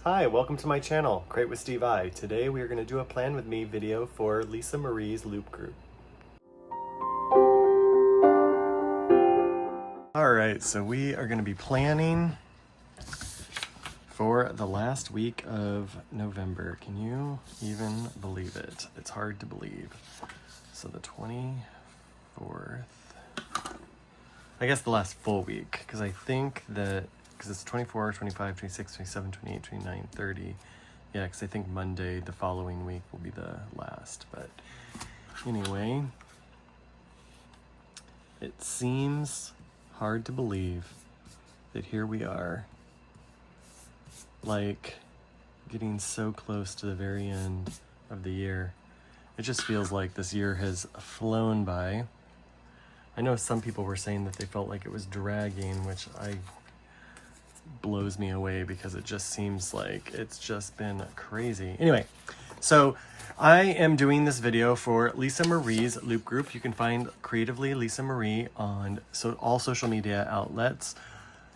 Hi, welcome to my channel, Crate with Steve I. Today we are going to do a plan with me video for Lisa Marie's loop group. Alright, so we are going to be planning for the last week of November. Can you even believe it? It's hard to believe. So the 24th, I guess the last full week, because I think that because it's 24, 25, 26, 27, 28, 29, 30. Yeah, because I think Monday the following week will be the last. But anyway, it seems hard to believe that here we are, like getting so close to the very end of the year. It just feels like this year has flown by. I know some people were saying that they felt like it was dragging, which blows me away because it just seems like it's just been crazy. Anyway, so I am doing this video for Lisa Marie's loop group. You can find Creatively Lisa Marie on all social media outlets.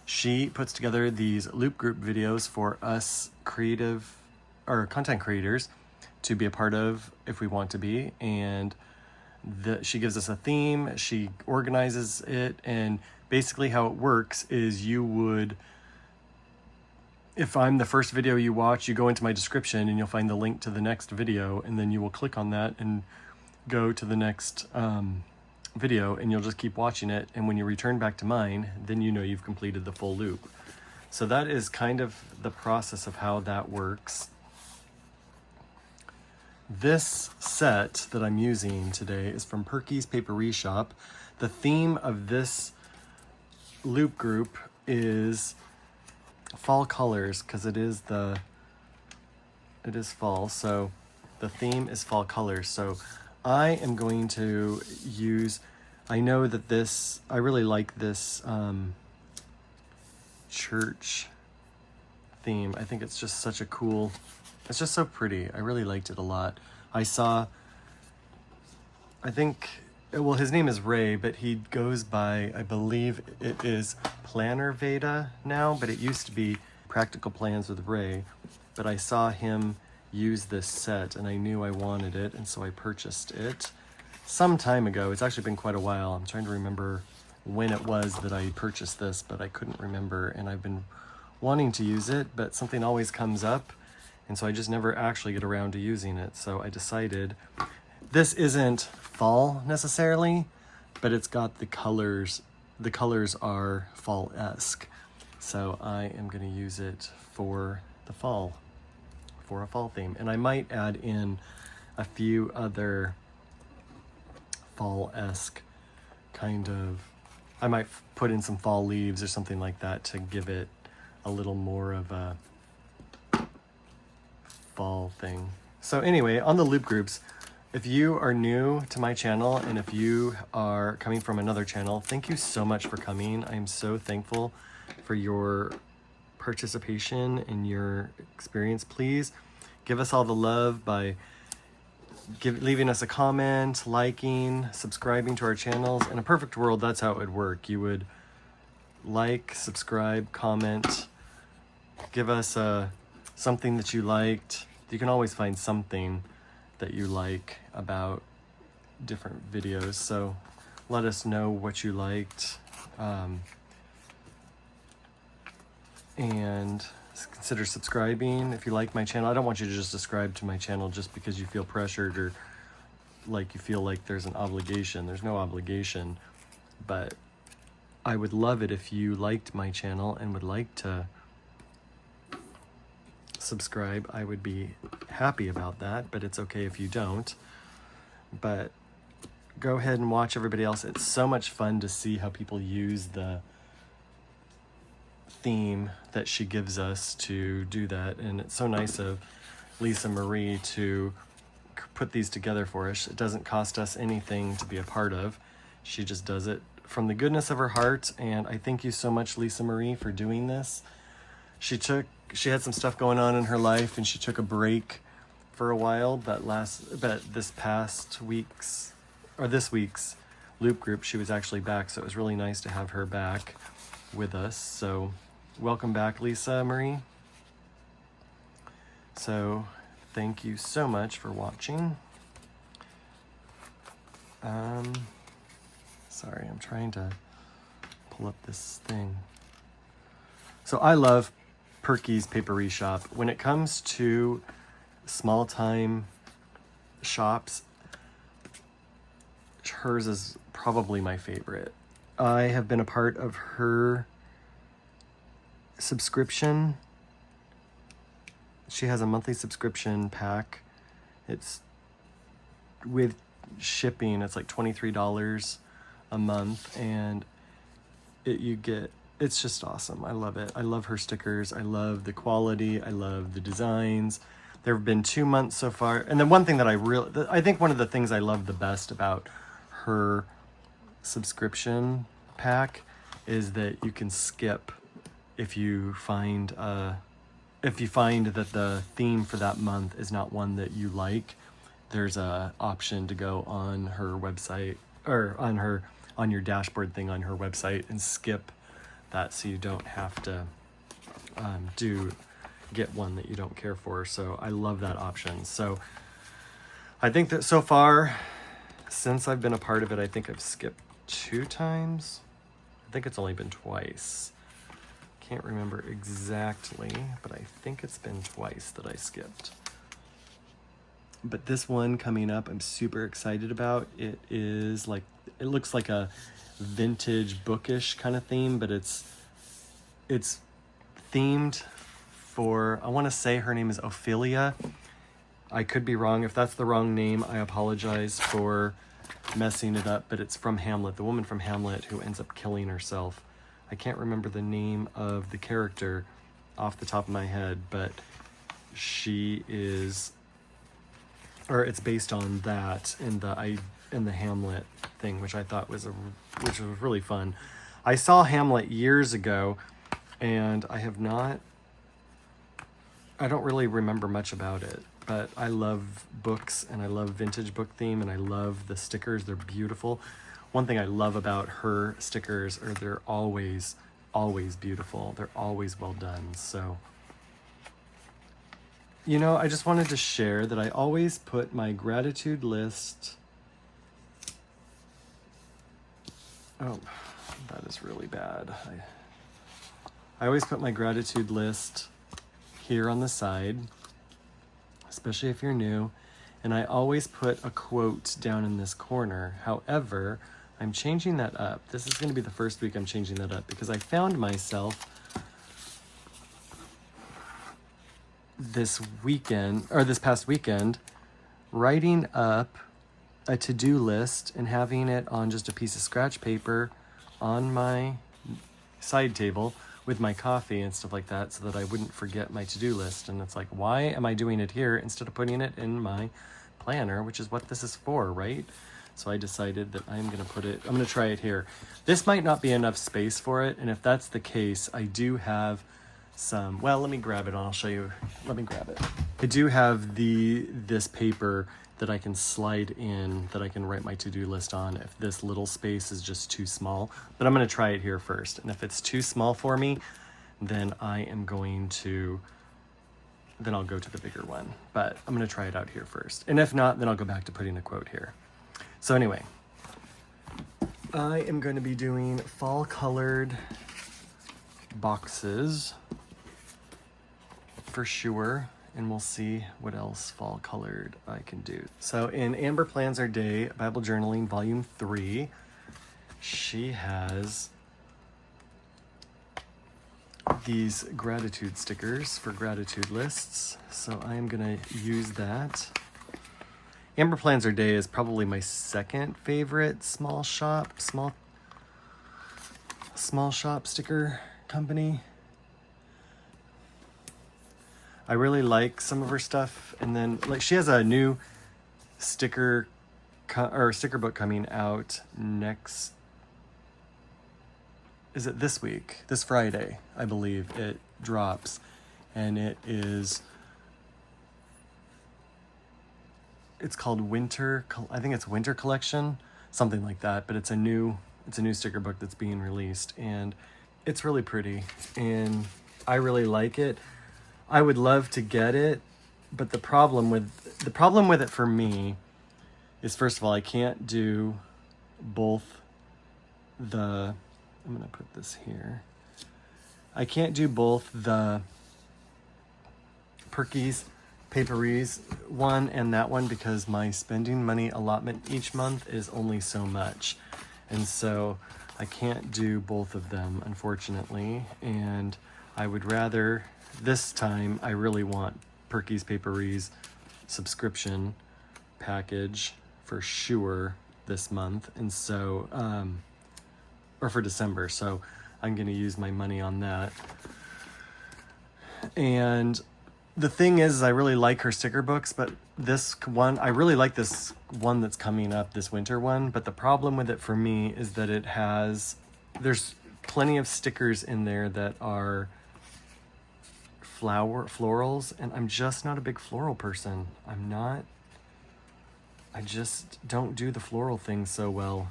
She puts together these loop group videos for us creative or content creators to be a part of if we want to be, and she gives us a theme, she organizes it, and basically how it works is you would, if I'm the first video you watch, you go into my description and you'll find the link to the next video, and then you will click on that and go to the next video, and you'll just keep watching it, and when you return back to mine, then you know you've completed the full loop. So that is kind of the process of how that works. This set that I'm using today is from Perky's Papery Shop. The theme of this loop group is fall colors, because it is fall, so the theme is fall colors. So I am going to use, I know that I really like this church theme. I think it's just such a cool, it's just so pretty. I really liked it a lot. Well, his name is Ray, but he goes by, I believe it is Planner Veda now, but it used to be Practical Plans with Ray. But I saw him use this set and I knew I wanted it, and so I purchased it some time ago. It's actually been quite a while. I'm trying to remember when it was that I purchased this, but I couldn't remember, and I've been wanting to use it, but something always comes up, and so I just never actually get around to using it. So I decided, this isn't fall necessarily, but it's got the colors. The colors are fall-esque. So I am going to use it for the fall, for a fall theme. And I might add in a few other fall-esque kind of, I might put in some fall leaves or something like that to give it a little more of a fall thing. So anyway, on the loop groups, if you are new to my channel and if you are coming from another channel, thank you so much for coming. I am so thankful for your participation and your experience. Please give us all the love by leaving us a comment, liking, subscribing to our channels. In a perfect world, that's how it would work. You would like, subscribe, comment, give us something that you liked. You can always find something that you like about different videos, so let us know what you liked, and consider subscribing if you like my channel. I don't want you to just subscribe to my channel just because you feel pressured or like you feel like there's an obligation. There's no obligation, but I would love it if you liked my channel and would like to subscribe. I would be happy about that, but it's okay if you don't. But go ahead and watch everybody else. It's so much fun to see how people use the theme that she gives us to do that, and it's so nice of Lisa Marie to put these together for us. It doesn't cost us anything to be a part of. She just does it from the goodness of her heart, and I thank you so much, Lisa Marie, for doing this. She had some stuff going on in her life, and she took a break for a while, but this week's loop group, she was actually back, so it was really nice to have her back with us. So welcome back, Lisa Marie. So thank you so much for watching. Sorry, I'm trying to pull up this thing. So I love Perky's Papery Shop. When it comes to small time shops, hers is probably my favorite. I have been a part of her subscription. She has a monthly subscription pack. It's with shipping, it's like $23 a month, and it's just awesome. I love it. I love her stickers. I love the quality. I love the designs. There have been 2 months so far. And then one thing that I think one of the things I love the best about her subscription pack is that you can skip if you find that the theme for that month is not one that you like. There's a option to go on her website, or on your dashboard thing on her website, and skip that, so you don't have to get one that you don't care for. So I love that option. So I think that so far, since I've been a part of it, I think I've skipped 2 times. I think it's only been twice. Can't remember exactly, but I think it's been twice that I skipped. But this one coming up, I'm super excited about. It looks like a vintage bookish kind of theme, but it's themed for, I want to say her name is Ophelia. I could be wrong. If that's the wrong name, I apologize for messing it up, but it's from Hamlet, the woman from Hamlet who ends up killing herself. I can't remember the name of the character off the top of my head, but it's based on that in the Hamlet thing, which I thought was really fun. I saw Hamlet years ago, and I don't really remember much about it, but I love books, and I love vintage book theme, and I love the stickers. They're beautiful. One thing I love about her stickers are they're always beautiful. They're always well done. So, I just wanted to share that I always put my gratitude list. Oh, that is really bad. I always put my gratitude list here on the side, especially if you're new, and I always put a quote down in this corner. However, I'm changing that up. This is going to be the first week I'm changing that up, because I found myself this past weekend writing up a to-do list and having it on just a piece of scratch paper on my side table with my coffee and stuff like that, so that I wouldn't forget my to-do list. And it's like, why am I doing it here instead of putting it in my planner, which is what this is for, right? So I decided that I'm going to try it here. This might not be enough space for it, and if that's the case, I do have some, well, let me grab it and I'll show you. Let me grab it. I do have this paper that I can slide in, that I can write my to-do list on if this little space is just too small. But I'm going to try it here first, and if it's too small for me, then I'll go to the bigger one. But I'm going to try it out here first, and if not, then I'll go back to putting a quote here. So anyway, I am going to be doing fall colored boxes for sure, and we'll see what else fall colored I can do. So in Amber Plans Our Day, Bible Journaling Volume 3, she has these gratitude stickers for gratitude lists. So I am going to use that. Amber Plans Our Day is probably my second favorite small shop sticker company. I really like some of her stuff, and then she has a new sticker book coming out is it this week? This Friday, I believe it drops, and it's called Winter. I think it's Winter Collection, something like that. But it's a new sticker book that's being released, and it's really pretty, and I really like it. I would love to get it But the problem with it for me is, first of all, I can't do both I'm gonna put this here. I can't do both the Perky's Paperies one and that one because my spending money allotment each month is only so much. And so I can't do both of them, unfortunately. And I would rather, this time, I really want Perky's Paperies subscription package for sure this month. And so, or for December. So I'm going to use my money on that. And the thing is, I really like her sticker books, but this one, I really like this one that's coming up, this winter one. But the problem with it for me is that there's plenty of stickers in there that are florals, and I'm just not a big floral person. I just don't do the floral thing so well.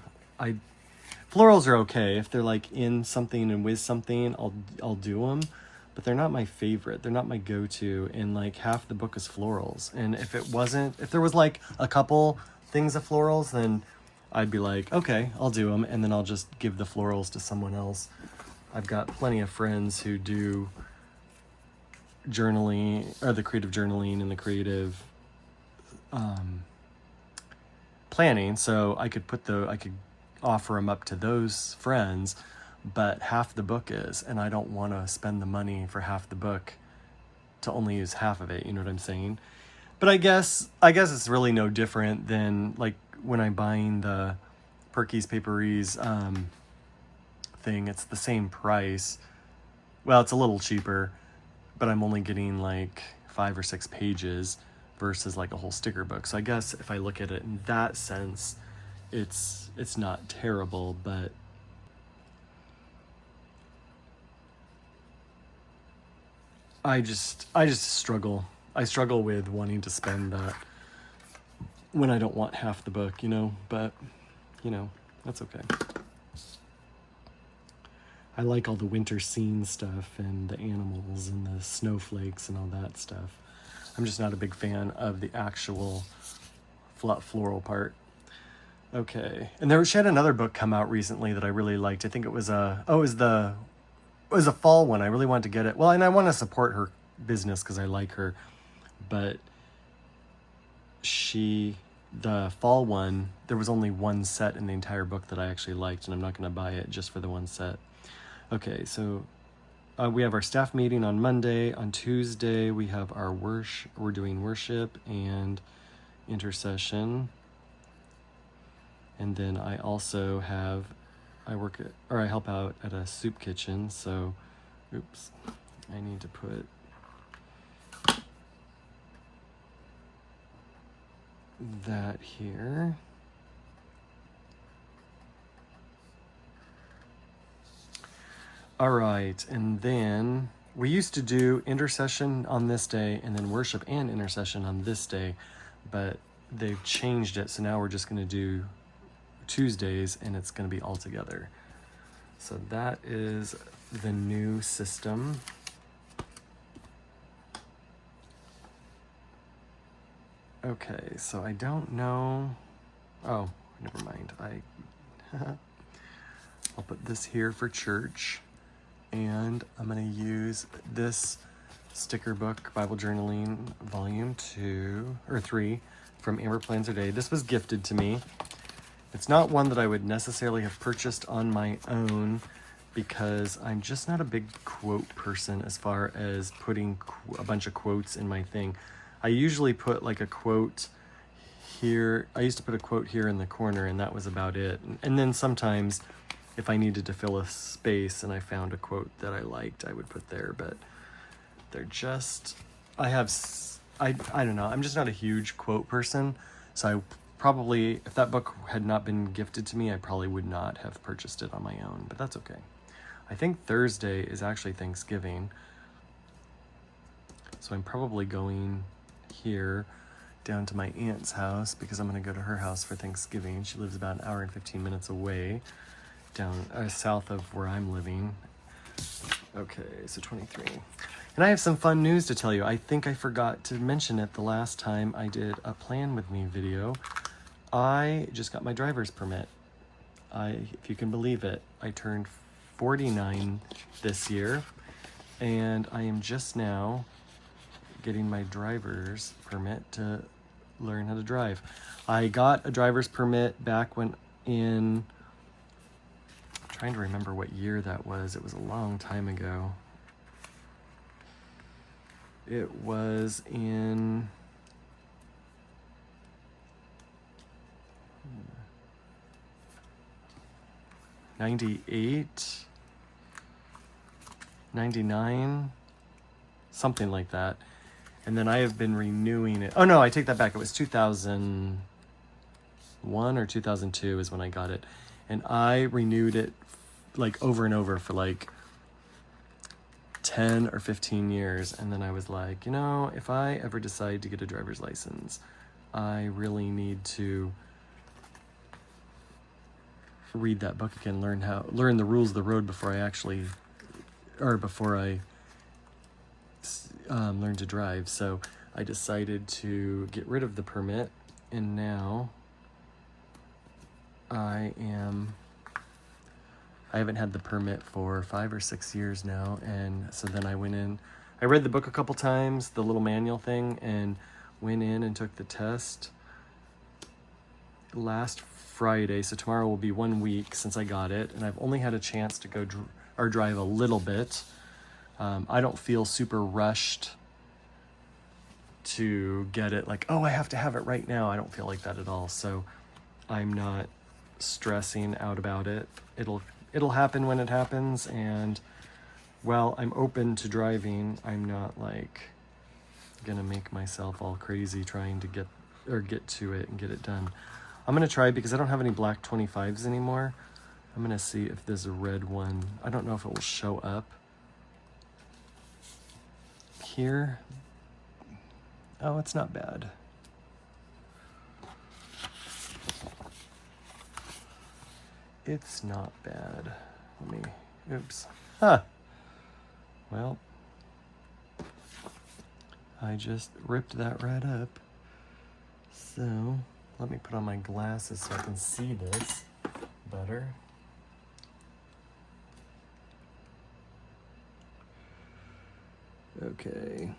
Florals are okay. If they're like in something and with something, I'll do them. But they're not my favorite. They're not my go-to. And like half the book is florals. And if there was like a couple things of florals, then I'd be like, okay, I'll do them. And then I'll just give the florals to someone else. I've got plenty of friends who do journaling, or the creative journaling and the creative planning. So I could offer them up to those friends. But half the book is, and I don't want to spend the money for half the book to only use half of it, you know what I'm saying? But I guess it's really no different than like when I'm buying the Perky's Paperies thing. It's the same price. Well, it's a little cheaper, but I'm only getting like 5 or 6 pages versus like a whole sticker book. So I guess if I look at it in that sense, it's not terrible, but I just struggle. I struggle with wanting to spend that when I don't want half the book, you know, but you know, that's okay. I like all the winter scene stuff and the animals and the snowflakes and all that stuff. I'm just not a big fan of the actual floral part. Okay. And she had another book come out recently that I really liked. I think it was it was a fall one. I really wanted to get it. Well, and I want to support her business because I like her. But the fall one, there was only one set in the entire book that I actually liked, and I'm not going to buy it just for the one set. Okay, so we have our staff meeting on Monday. On Tuesday, we have our we're doing worship and intercession. And then I also I help out at a soup kitchen, so, oops, I need to put that here. All right, and then we used to do intercession on this day and then worship and intercession on this day, but they've changed it, so now we're just going to do Tuesdays and it's going to be all together. So that is the new system. Okay, so I don't know. Oh, never mind. I'll put this here for church, and I'm going to use this sticker book, Bible Journaling Volume 2 or 3 from Amber Plans Her Day. This was gifted to me. It's not one that I would necessarily have purchased on my own because I'm just not a big quote person as far as putting a bunch of quotes in my thing. I usually put like a quote here. I used to put a quote here in the corner, and that was about it. And then sometimes if I needed to fill a space and I found a quote that I liked, I would put there. But they're just, I don't know. I'm just not a huge quote person. So probably, if that book had not been gifted to me, I probably would not have purchased it on my own, but that's okay. I think Thursday is actually Thanksgiving. So I'm probably going here down to my aunt's house because I'm going to go to her house for Thanksgiving. She lives about an hour and 15 minutes away, down south of where I'm living. Okay, so 23. And I have some fun news to tell you. I think I forgot to mention it the last time I did a Plan With Me video. I just got my driver's permit. If you can believe it, I turned 49 this year, and I am just now getting my driver's permit to learn how to drive. I got a driver's permit back when I'm trying to remember what year that was. It was a long time ago. It was in 98, 99, something like that. And then I have been renewing it. Oh no, I take that back. It was 2001 or 2002 is when I got it. And I renewed it like over and over for like 10 or 15 years. And then I was like, you know, if I ever decide to get a driver's license, I really need to read that book again, learn the rules of the road before I learn to drive. So I decided to get rid of the permit, and now I haven't had the permit for 5 or 6 years now. And so then I went in, I read the book a couple times, the little manual thing, and went in and took the test last Friday. So tomorrow will be 1 week since I got it, and I've only had a chance to go drive a little bit. I don't feel super rushed to get it, like, oh, I have to have it right now. I don't feel like that at all. So I'm not stressing out about it. It'll happen when it happens. And while I'm open to driving, I'm not like gonna make myself all crazy trying to get to it and get it done. I'm gonna try, because I don't have any black 25s anymore. I'm gonna see if there's a red one. I don't know if it will show up here. Oh, it's not bad. It's not bad. Oops. Well, I just ripped that right up. So let me put on my glasses so I can see this better. Okay.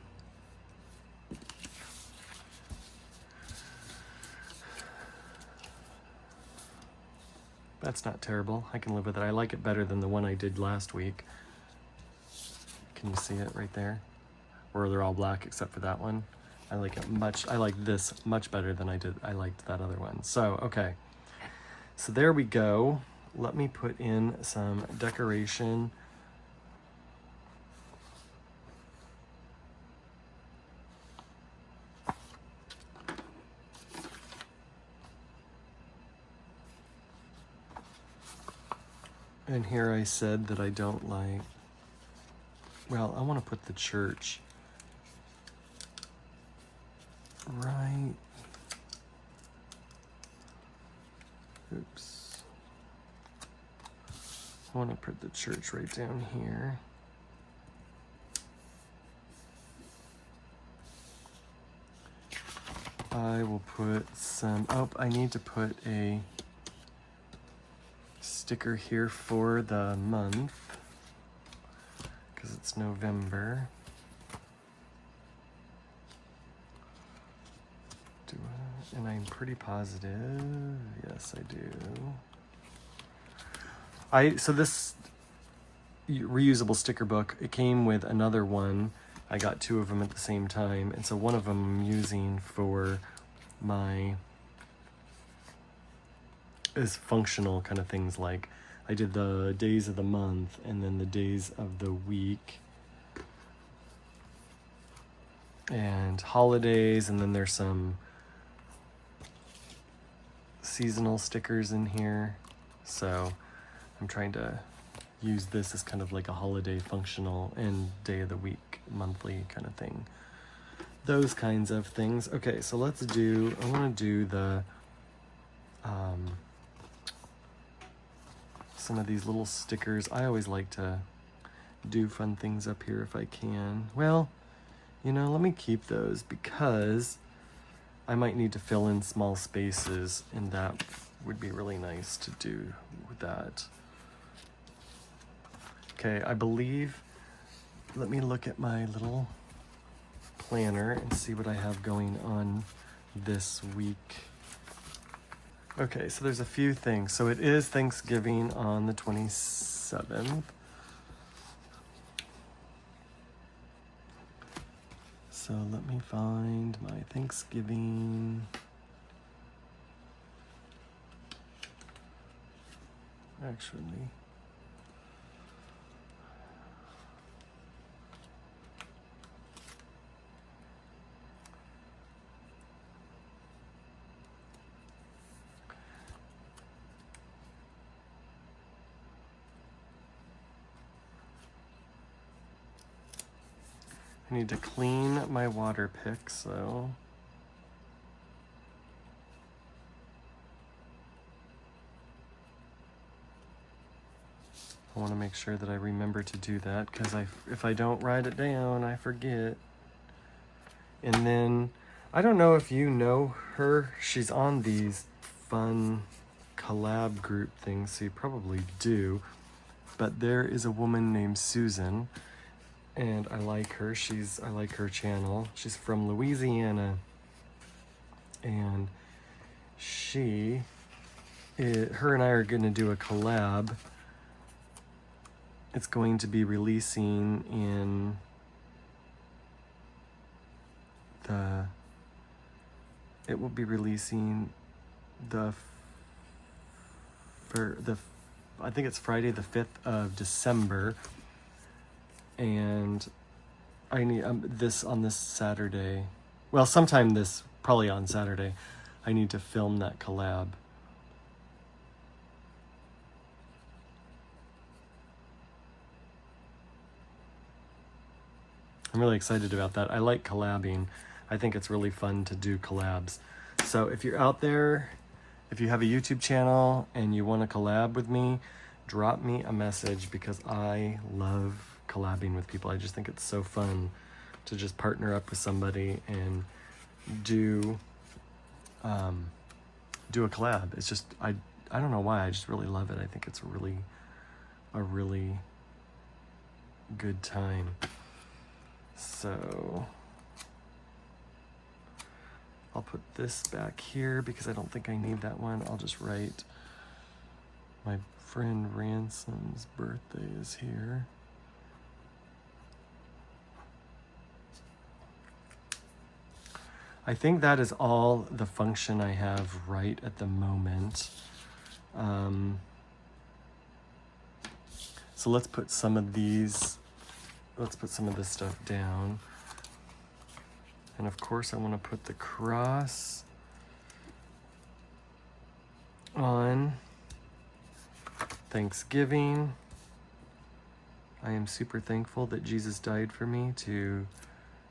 That's not terrible. I can live with it. I like it better than the one I did last week. Can you see it right there? Where they're all black except for that one. I like this much better than I liked that other one. So, okay. So there we go. Let me put in some decoration. And here I said that I don't like, well, I want to put the church right. Oops. I want to put the church right down here. I will put some, I need to put a sticker here for the month because it's November. And I'm pretty positive. Yes, I do. So this reusable sticker book, it came with another one. I got 2 of them at the same time, and so one of them I'm using for is functional kind of things, like I did the days of the month and then the days of the week and holidays, and then there's some seasonal stickers in here. So I'm trying to use this as kind of like a holiday functional and day of the week monthly kind of thing. Those kinds of things. Okay, so I want to do the some of these little stickers. I always like to do fun things up here if I can. Well, you know, let me keep those because I might need to fill in small spaces, and that would be really nice to do with that. Okay, I believe, let me look at my little planner and see what I have going on this week. Okay, so there's a few things. So it is Thanksgiving on the 27th. So let me find my Thanksgiving. Actually, I need to clean my water pick, so I want to make sure that I remember to do that, because if I don't write it down, I forget. And then, I don't know if you know her. She's on these fun collab group things, so you probably do. But there is a woman named Susan, and I like her. I like her channel. She's from Louisiana, and her and I are going to do a collab. It's going to be releasing in it will be releasing I think it's Friday the 5th of December, and I need this on this Saturday. Well, sometime probably on Saturday, I need to film that collab. I'm really excited about that. I like collabing. I think it's really fun to do collabs. So if you're out there, if you have a YouTube channel and you want to collab with me, drop me a message, because I love collabing with people. I just think it's so fun to just partner up with somebody and do a collab. It's just, I don't know why, I just really love it. I think it's a really good time. So I'll put this back here because I don't think I need that one. I'll just write my friend Ransom's birthday is here. I think that is all the function I have right at the moment. So let's put some of this stuff down. And of course I want to put the cross on Thanksgiving. I am super thankful that Jesus died for me to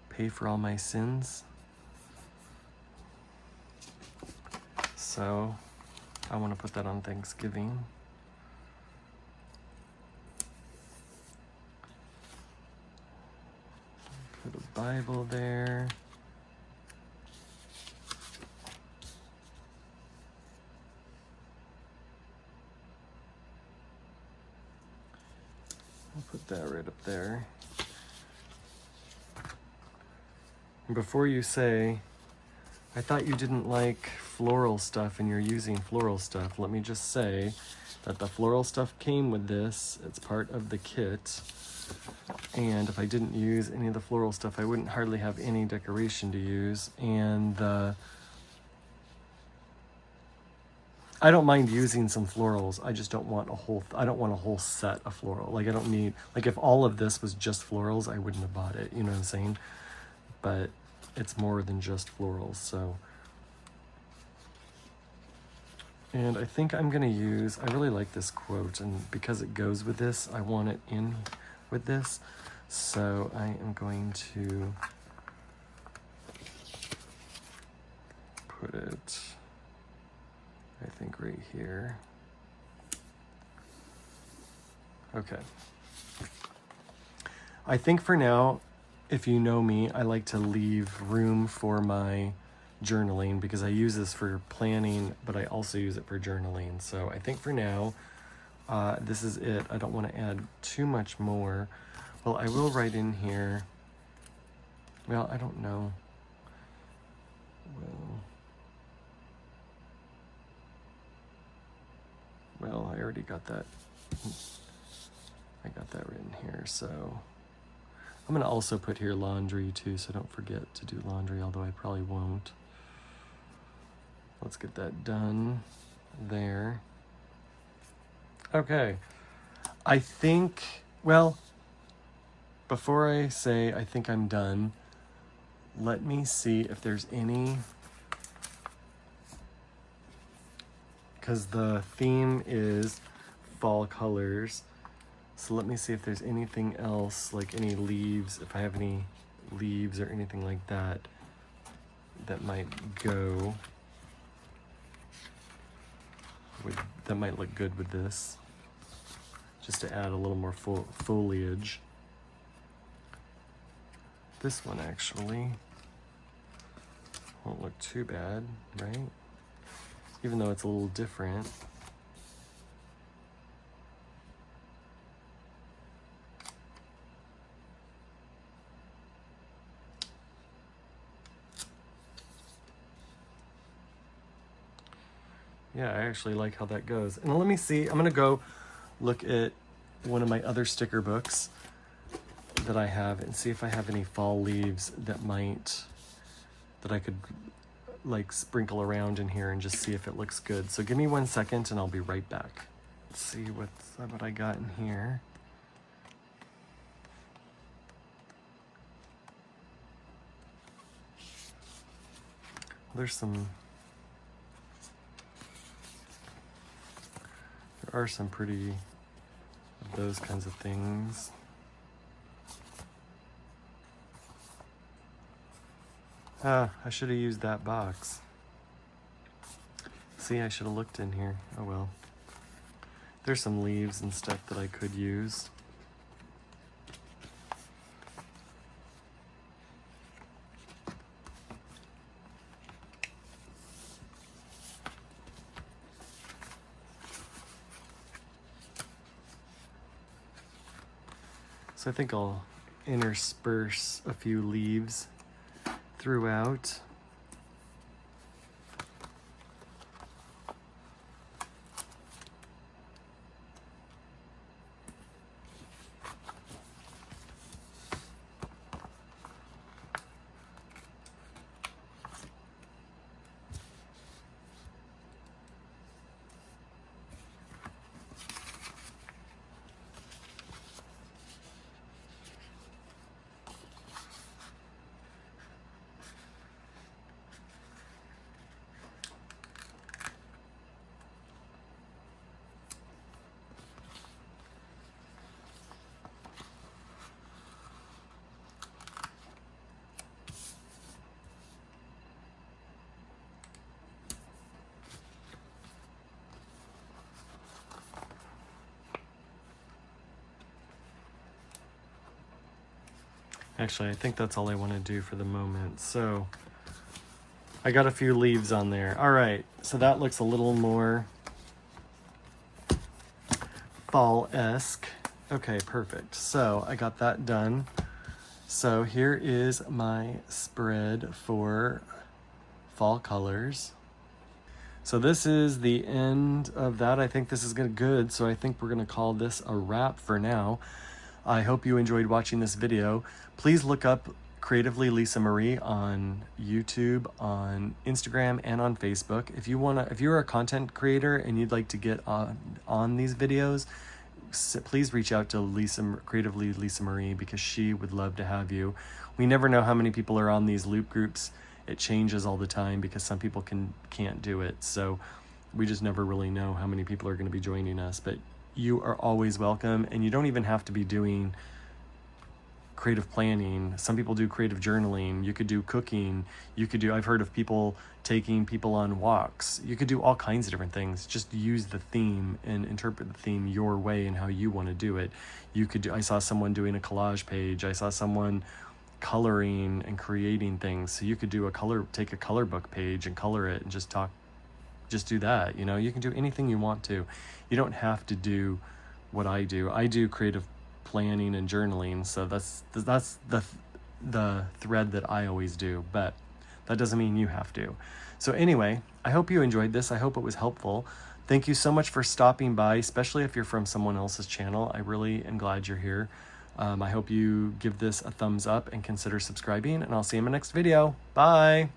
pay for all my sins. So I want to put that on Thanksgiving. Put a Bible there. I'll put that right up there. And before you say, I thought you didn't like floral stuff and you're using floral stuff, let me just say that the floral stuff came with this. It's part of the kit. And if I didn't use any of the floral stuff, I wouldn't hardly have any decoration to use. And I don't mind using some florals. I just don't want I don't want a whole set of floral. Like I don't need, like if all of this was just florals, I wouldn't have bought it, you know what I'm saying? But it's more than just florals, so. And I think I'm gonna use, I really like this quote, and because it goes with this, I want it in with this. So I am going to put it, I think right here. Okay. I think for now, if you know me, I like to leave room for my journaling because I use this for planning, but I also use it for journaling. So I think for now, this is it. I don't want to add too much more. Well, I will write in here. Well, I don't know. Well, I already got that. I got that written here, so I'm gonna also put here laundry too, so don't forget to do laundry, although I probably won't. Let's get that done there. Okay, I think, well, before I say I think I'm done, let me see if there's any, because the theme is fall colors. So let me see if there's anything else, like any leaves, if I have any leaves or anything like that, that might go with, that might look good with this, just to add a little more foliage. This one actually won't look too bad, right? Even though it's a little different. Yeah, I actually like how that goes. And let me see, I'm gonna go look at one of my other sticker books that I have and see if I have any fall leaves that I could like sprinkle around in here and just see if it looks good. So give me 1 second and I'll be right back. Let's see what I got in here. There are some pretty, those kinds of things. I should have used that box. See, I should have looked in here. Oh well. There's some leaves and stuff that I could use. So I think I'll intersperse a few leaves throughout. Actually, I think that's all I want to do for the moment. So I got a few leaves on there. All right, so that looks a little more fall-esque. Okay, perfect. So I got that done. So here is my spread for fall colors. So this is the end of that. I think this is good. So I think we're gonna call this a wrap for now. I hope you enjoyed watching this video. Please look up Creatively Lisa Marie on YouTube, on Instagram, and on Facebook. If you're a content creator and you'd like to get on these videos, please reach out to Creatively Lisa Marie, because she would love to have you. We never know how many people are on these loop groups. It changes all the time because some people can't do it. So we just never really know how many people are going to be joining us. But you are always welcome, and you don't even have to be doing creative planning. Some people do creative journaling. You could do cooking. You could do, I've heard of people taking people on walks. You could do all kinds of different things. Just use the theme and interpret the theme your way and how you want to do it. You could do, I saw someone doing a collage page. I saw someone coloring and creating things. So you could do take a color book page and color it and just do that. You know, you can do anything you want to. You don't have to do what I do. I do creative planning and journaling, so that's the thread that I always do, but that doesn't mean you have to. So anyway, I hope you enjoyed this. I hope it was helpful. Thank you so much for stopping by, especially if you're from someone else's channel. I really am glad you're here. I hope you give this a thumbs up and consider subscribing, and I'll see you in my next video. Bye.